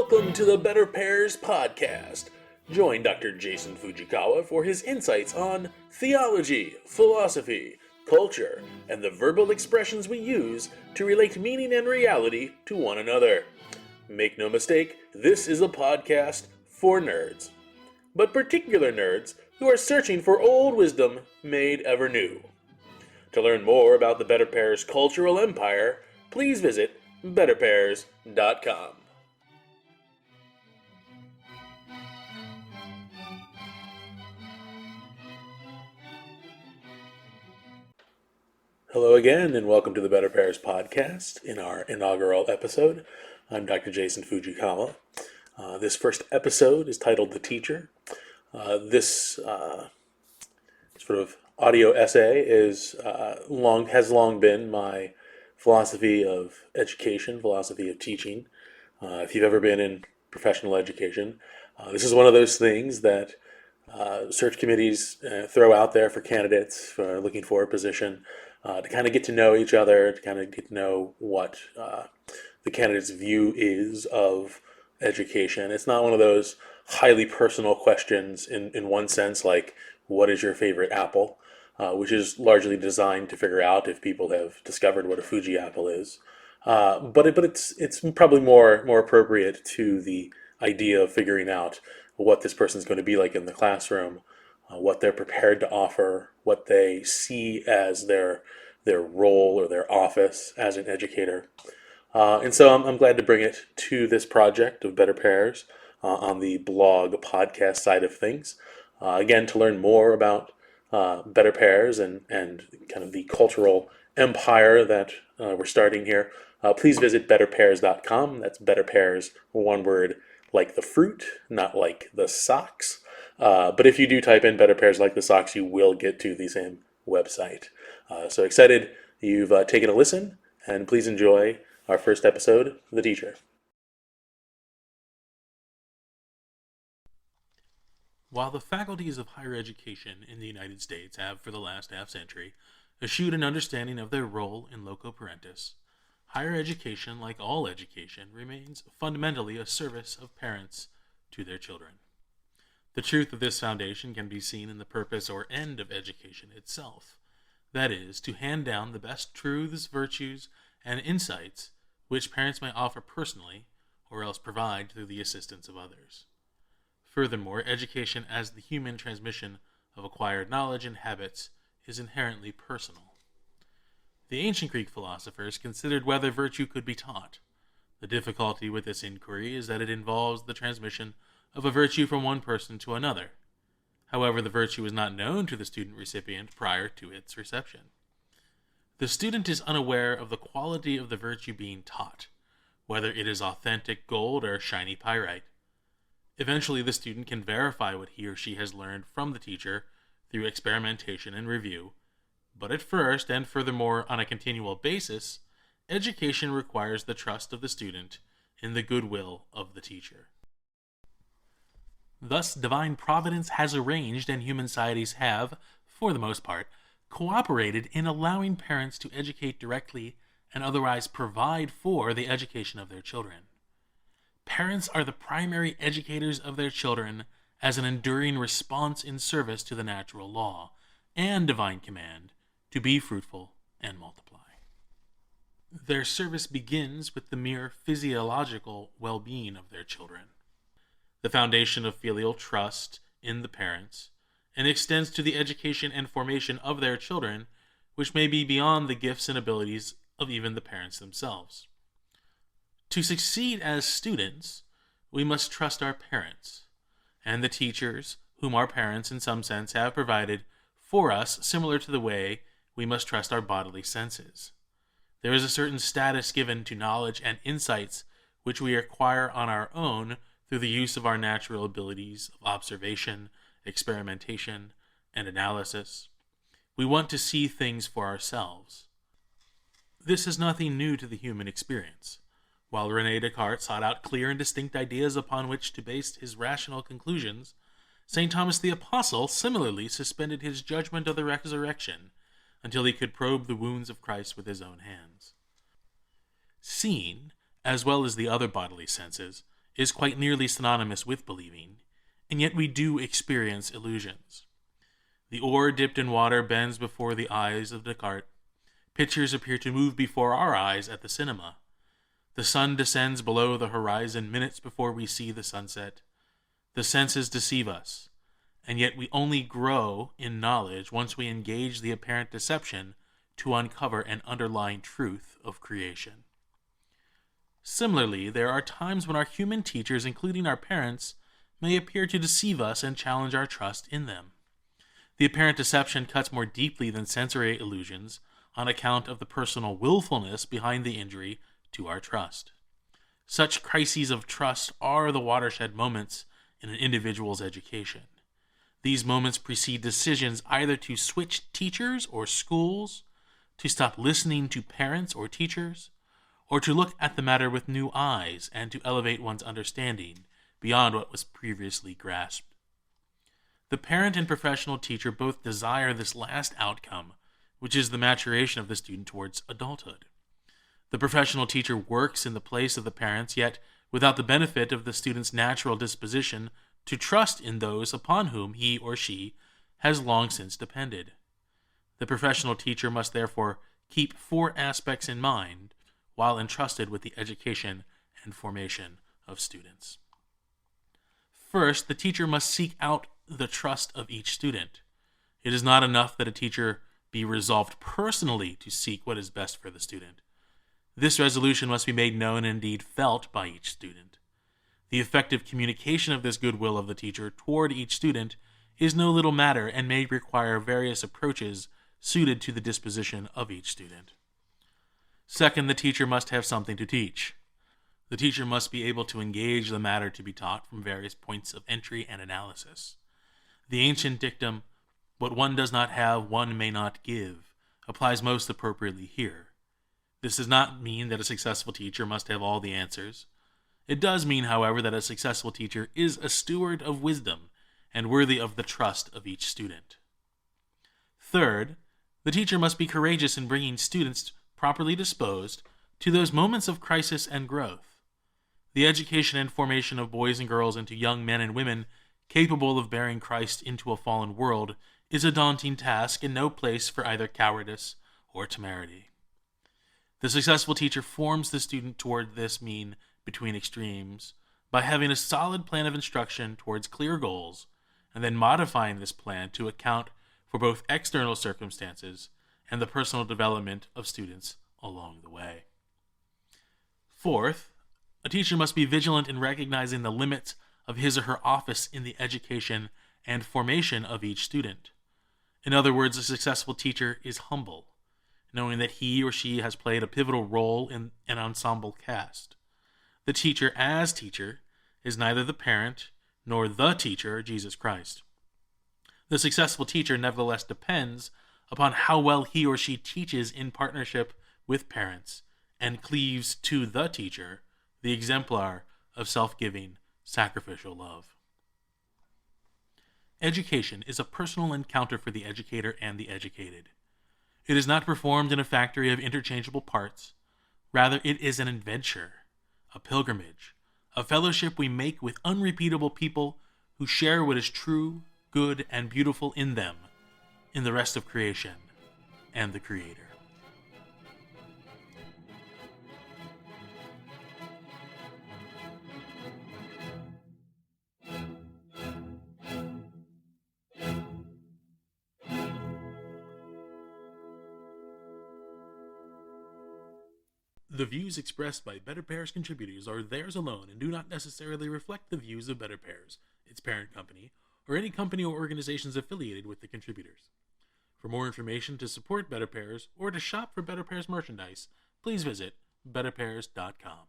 Welcome to the BetterPears podcast. Join Dr. Jason Fujikawa for his insights on theology, philosophy, culture, and the verbal expressions we use to relate meaning and reality to one another. Make no mistake, this is a podcast for nerds, but particular nerds who are searching for old wisdom made ever new. To learn more about the BetterPears cultural empire, please visit BetterPears.com. Hello again, and welcome to the BetterPears podcast. In our inaugural episode, I'm Dr. Jason Fujikawa. This first episode is titled The Teacher. This sort of audio essay has long been my philosophy of education, philosophy of teaching. If you've ever been in professional education, this is one of those things that search committees throw out there for candidates for looking for a position. To kind of get to know each other, to kind of get to know what the candidate's view is of education. It's not one of those highly personal questions in one sense, like, what is your favorite apple? Which is largely designed to figure out if people have discovered what a Fuji apple is. But it's probably more appropriate to the idea of figuring out what this person's going to be like in the classroom, what they're prepared to offer, what they see as their role or their office as an educator. And so I'm glad to bring it to this project of BetterPears on the blog podcast side of things. Again, to learn more about BetterPears and kind of the cultural empire that we're starting here, please visit BetterPears.com. That's BetterPears, one word, like the fruit, not like the socks. But if you do type in BetterPears like the socks, you will get to the same website. So excited you've taken a listen, and please enjoy our first episode, The Teacher. While the faculties of higher education in the United States have, for the last half-century, eschewed an understanding of their role in loco parentis, higher education, like all education, remains fundamentally a service of parents to their children. The truth of this foundation can be seen in the purpose or end of education itself, that is, to hand down the best truths, virtues, and insights which parents may offer personally, or else provide through the assistance of others. Furthermore, education as the human transmission of acquired knowledge and habits is inherently personal. The ancient Greek philosophers considered whether virtue could be taught. The difficulty with this inquiry is that it involves the transmission of a virtue from one person to another. However, the virtue is not known to the student recipient prior to its reception. The student is unaware of the quality of the virtue being taught, whether it is authentic gold or shiny pyrite. Eventually, the student can verify what he or she has learned from the teacher through experimentation and review, but at first, and furthermore on a continual basis, education requires the trust of the student in the goodwill of the teacher. Thus, divine providence has arranged, and human societies have, for the most part, cooperated in allowing parents to educate directly and otherwise provide for the education of their children. Parents are the primary educators of their children as an enduring response in service to the natural law and divine command to be fruitful and multiply. Their service begins with the mere physiological well-being of their children, the foundation of filial trust in the parents, and extends to the education and formation of their children, which may be beyond the gifts and abilities of even the parents themselves. To succeed as students, we must trust our parents, and the teachers, whom our parents in some sense have provided for us, similar to the way we must trust our bodily senses. There is a certain status given to knowledge and insights which we acquire on our own through the use of our natural abilities of observation, experimentation, and analysis. We want to see things for ourselves. This is nothing new to the human experience. While René Descartes sought out clear and distinct ideas upon which to base his rational conclusions, St. Thomas the Apostle similarly suspended his judgment of the resurrection until he could probe the wounds of Christ with his own hands. Seeing, as well as the other bodily senses, is quite nearly synonymous with believing, and yet we do experience illusions. The oar dipped in water bends before the eyes of Descartes. Pictures appear to move before our eyes at the cinema. The sun descends below the horizon minutes before we see the sunset. The senses deceive us, and yet we only grow in knowledge once we engage the apparent deception to uncover an underlying truth of creation. Similarly, there are times when our human teachers, including our parents, may appear to deceive us and challenge our trust in them. The apparent deception cuts more deeply than sensory illusions on account of the personal willfulness behind the injury to our trust. Such crises of trust are the watershed moments in an individual's education. These moments precede decisions either to switch teachers or schools, to stop listening to parents or teachers, or to look at the matter with new eyes and to elevate one's understanding beyond what was previously grasped. The parent and professional teacher both desire this last outcome, which is the maturation of the student towards adulthood. The professional teacher works in the place of the parents, yet without the benefit of the student's natural disposition to trust in those upon whom he or she has long since depended. The professional teacher must therefore keep 4 aspects in mind while entrusted with the education and formation of students. First, the teacher must seek out the trust of each student. It is not enough that a teacher be resolved personally to seek what is best for the student. This resolution must be made known and indeed felt by each student. The effective communication of this goodwill of the teacher toward each student is no little matter and may require various approaches suited to the disposition of each student. Second, the teacher must have something to teach. The teacher must be able to engage the matter to be taught from various points of entry and analysis. The ancient dictum, "What one does not have, one may not give," applies most appropriately here. This does not mean that a successful teacher must have all the answers. It does mean, however, that a successful teacher is a steward of wisdom and worthy of the trust of each student. Third, the teacher must be courageous in bringing students, properly disposed, to those moments of crisis and growth. The education and formation of boys and girls into young men and women capable of bearing Christ into a fallen world is a daunting task and no place for either cowardice or temerity. The successful teacher forms the student toward this mean between extremes by having a solid plan of instruction towards clear goals and then modifying this plan to account for both external circumstances and the personal development of students along the way. Fourth, a teacher must be vigilant in recognizing the limits of his or her office in the education and formation of each student. In other words, a successful teacher is humble, knowing that he or she has played a pivotal role in an ensemble cast. The teacher as teacher is neither the parent nor the teacher, Jesus Christ. The successful teacher nevertheless depends upon how well he or she teaches in partnership with parents and cleaves to the teacher, the exemplar of self-giving, sacrificial love. Education is a personal encounter for the educator and the educated. It is not performed in a factory of interchangeable parts. Rather, it is an adventure, a pilgrimage, a fellowship we make with unrepeatable people who share what is true, good, and beautiful in them, in the rest of creation, and the Creator. The views expressed by BetterPears contributors are theirs alone and do not necessarily reflect the views of BetterPears, its parent company, or any company or organizations affiliated with the contributors. For more information to support BetterPears or to shop for BetterPears merchandise, please visit betterpears.com.